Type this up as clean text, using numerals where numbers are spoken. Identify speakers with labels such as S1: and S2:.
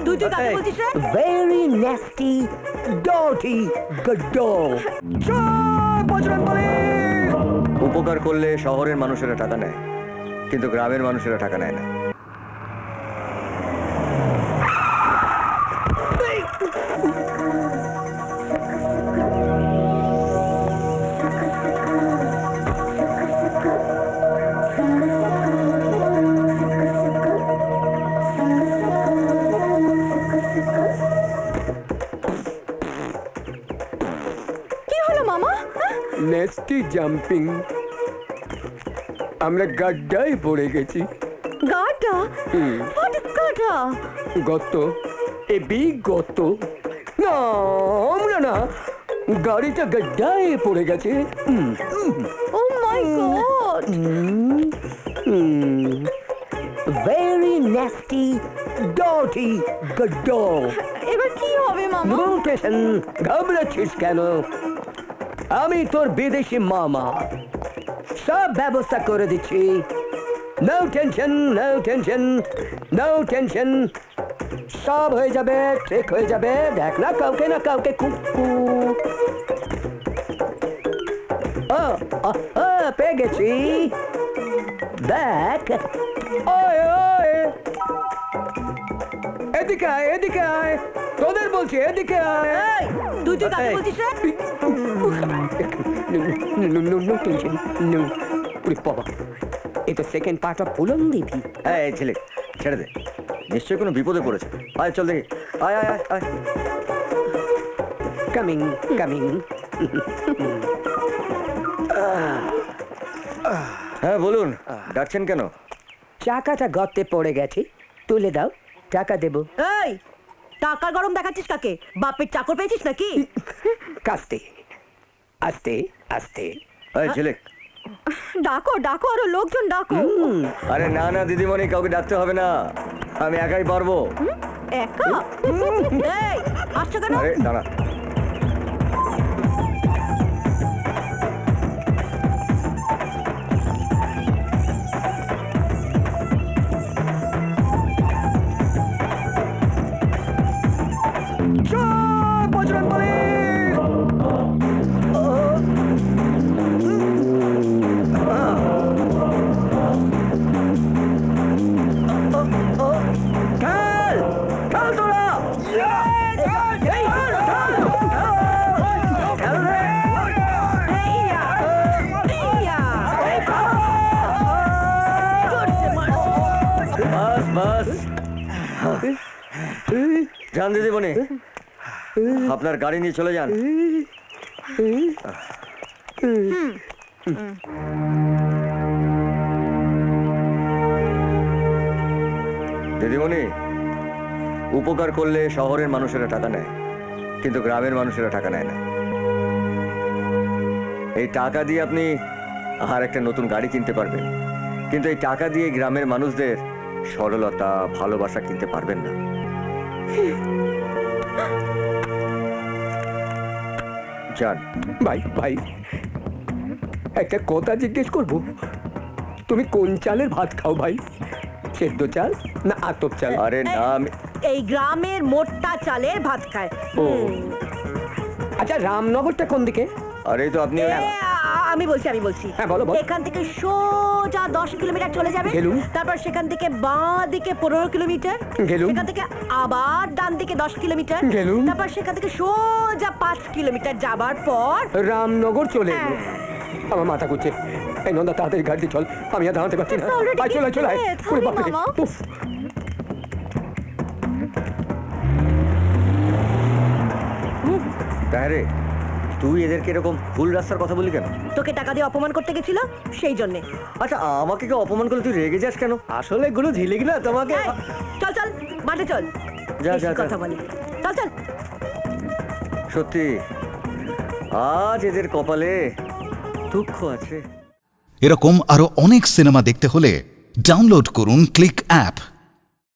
S1: তুই কাকে বলছিস রে?
S2: ভেরি ন্যাস্টি ডর্টি গড্ডো।
S3: উপকার করলে শহরের মানুষেরা টাকা নেয়, কিন্তু গ্রামের মানুষেরা টাকা নেয় না।
S1: কি হলো মামা?
S2: নেস্টি জাম্পিং, আমরা গাড্ডায় পড়ে গেছি।
S1: গাটা? হোয়াট ইজ গাটা?
S2: গত এ বিগ গত। না, আমরা না, গাড়িটা গাড্ডায় পড়ে গেছে।
S1: Oh my God!
S2: Very nasty dirty গড্ডো।
S1: এবার কি হবে মামা?
S2: বলতেছেন ঘাবড়াচ্ছিস কেন? আমি তোর বিদেশি মামা, সব ব্যবস্থা করে দিচ্ছি। No tension, no tension, no tension, সব হয়ে যাবে, ঠিক হয়ে যাবে। দেখ না, কাউকে না কাউকে কুকু পেয়ে গেছি। দেখ, ওয়ে ওয়ে, এদিকে আয়, এদিকে আয়, তোদের বলছি এদিকে আয়।
S1: এই, তুই কাকে বলছিস রে?
S2: No tension, no. বাবা, এটা সেকেন্ড পার্ট অফ পুলন দিদি।
S3: এই ছেলে, ছেড়ে দে, নিশ্চয়ই কোনো বিপদে পড়েছে। আয় চল দেখি, আয় আয় আয় আয়।
S2: Coming coming.
S3: হ্যাঁ বলুন, ডাকছেন কেন?
S2: চাকাটা গর্তে পড়ে গেছে, তুলে দাও, টাকা দেবো।
S1: এই, টাকার গরম দেখাচ্ছিস কাকে? বাপের চাকর পেয়েছিস নাকি?
S2: আস্তে আস্তে আস্তে।
S3: এই ছেলে,
S1: ডাকো ডাকো, আরো লোকজন ডাকো।
S3: আরে না না দিদিমণি, কাউকে ডাকতে হবে না, আমি একাই পারবো।
S1: একা? এই, আসছো কেন?
S3: আরে দাঁড়া,
S1: এইয়া, এইয়া।
S3: বাস বাস। যান দিদিমণি, আপনার গাড়ি নিয়ে চলে যান। দিদিমণি, উপকার করলে শহরের মানুষেরা টাকা নেয়, কিন্তু গ্রামের মানুষেরা টাকা নেয় না। এই টাকা দিয়ে আপনি আর একটা নতুন গাড়ি কিনতে পারবেন, কিন্তু এই টাকা দিয়ে গ্রামের মানুষদের সরলতা, ভালোবাসা কিনতে পারবেন না। যান।
S2: ভাই ভাই, একটা কথা জিজ্ঞেস করবো, তুমি কোন চালের ভাত খাও ভাই? সেদ্ধ চাল না আতপ চাল?
S3: আরে না, আমি
S1: এই গ্রামের মোটা চালের ভাত খায়।
S2: ও আচ্ছা, রামনগরটা কোন দিকে?
S3: আরে তো আপনি
S1: আমি বলছি।
S2: হ্যাঁ, বলো, বলো।
S1: এখান থেকে সোজা 10 কিলোমিটার চলে যাবে,
S2: গেলুম।
S1: তারপর সেখান থেকে বাঁ দিকে 15 কিলোমিটার,
S2: গেলুম।
S1: সেখান থেকে আবার ডান দিকে 10 কিলোমিটার,
S2: গেলুম।
S1: তারপর সেখান থেকে সোজা 5 কিলোমিটার যাবার পর
S2: রামনগর চলে এলো।
S1: হ্যাঁ।
S2: আমার মাথা ঘুরছে। এই নন্দা, তাড়াতাড়ি গাড়ি চল, আমি আর দাঁড়াতে পারছি না।
S1: It's already
S2: আয়, চল আয়, চল আয়।
S1: late.
S2: ওরে
S1: Hurry,
S2: বাপরে,
S1: মামা।
S2: উফ।
S3: রে, তুই এদেরকে এরকম ভুল রাস্তার কথা বলি কেন?
S1: তোকে টাকা দিয়ে অপমান করতে গেছিল সেই জন্য।
S3: আচ্ছা, আমাকে কেউ অপমান করলে তুই রেগে যাস কেন?
S2: আসলে গুলো ঝিলিক না তোমাকে।
S1: চল চল, মাঠে চল,
S3: যা,
S1: বেশি
S3: যা, যা।
S1: কথা বলি। চল চল।
S3: সত্যি আজ এদের কপালে দুঃখ আছে।
S4: এরকম আরো অনেক সিনেমা দেখতে হলে ডাউনলোড করুন ক্লিক অ্যাপ।